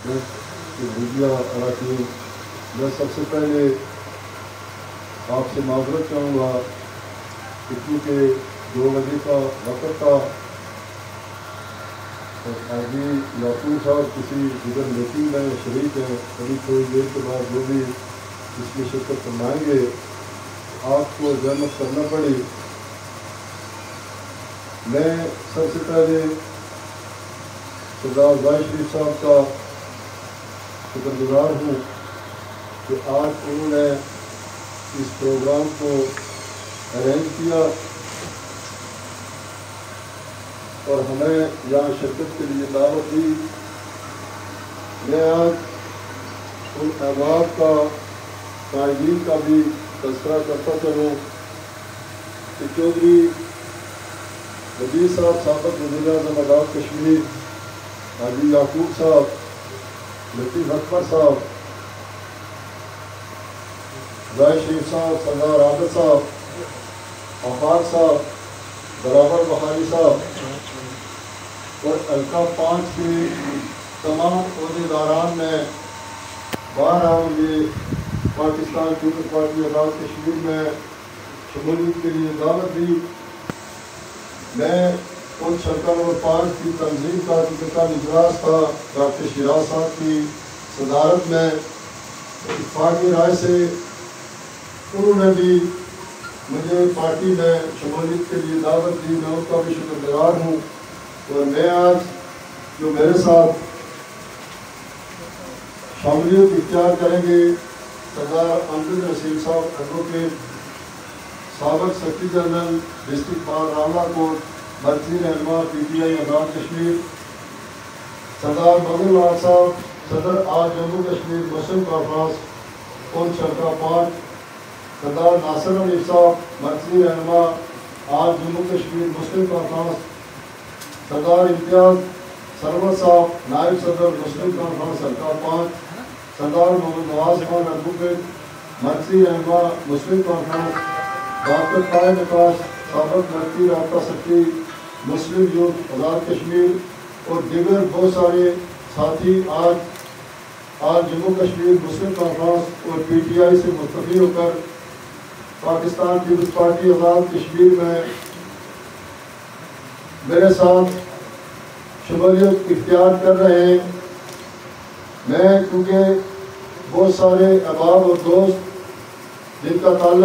Media اراکین، میں سب سے پہلے آپ سے معذرت چاہوں گا کہ کیونکہ 2 بجے کا وقت تھا اور آگے یعقوب صاحب کسی دیگر میٹنگ میں شریک ہیں، ابھی تھوڑی دیر کے بعد وہ بھی اس میں شرکت فرمائیں گے، آپ کو زحمت کرنا پڑی۔ میں سب سے پہلے سردار ظاہر شریف صاحب کا شکر گزار ہوں کہ آج انہوں نے اس پروگرام کو ارینج کیا اور ہمیں یہاں شرکت کے لیے دعوت دی۔ میں آج ان احباب کا قائدین کا بھی تذکرہ کرتا چلوں کہ چودھری وزیر صاحب سابق وزیر اعظم آزاد کشمیر حاجی یعقوب صاحب، لطیف اکبر صاحب، ظاہر شریف صاحب، سردار عابد صاحب، آفاق صاحب، برابر بخاری صاحب اور حلقہ 5 کے تمام عہدیداران نے بہرحال یہ پاکستان پیپلز پارٹی آزاد کشمیر میں شمولیت کے لیے دعوت دی۔ میں ان شرکا نمبر 5 کی تنظیم کا کل اجلاس تھا ڈاکٹر شیراز صاحب کی صدارت میں، اتفاقی رائے سے انہوں نے بھی مجھے پارٹی میں شمولیت کے لیے دعوت دی، میں ان کا بھی شکر گزار ہوں۔ اور میں آج جو میرے ساتھ شمولیت اختیار کریں گے سردار امجد رسول صاحب ایڈوکیٹ، سابق سیکرٹری جنرل ڈسٹرکٹ بار راولہ کوٹ، مرکزی رہنما P T I Azad Kashmir, سردار مغل لال صاحب صدر آج جموں کشمیر مسلم کانفرنس ان شرکا 5، سردار ناصر علی صاحب مرکزی رہنما آج جموں کشمیر مسلم کانفرنس، سردار امتیاز سرور صاحب نائب صدر مسلم کانفرنس حلقہ 5، سردار محمد نواز خان ایڈوکیٹ مرکزی رہنما مسلم کانفرنس، ڈاکٹر قائد وکاس سابق مرکزی رابطہ secretary Muslim youth Azad Kashmir اور دیگر بہت سارے ساتھی آج جموں کشمیر مسلم کانفرنس اور پی ٹی آئی سے مستعفی ہو کر پاکستان پیپلز پارٹی آزاد کشمیر میں میرے ساتھ شمولیت اختیار کر رہے ہیں۔ میں کیونکہ بہت سارے احباب اور دوست جن کا تعلق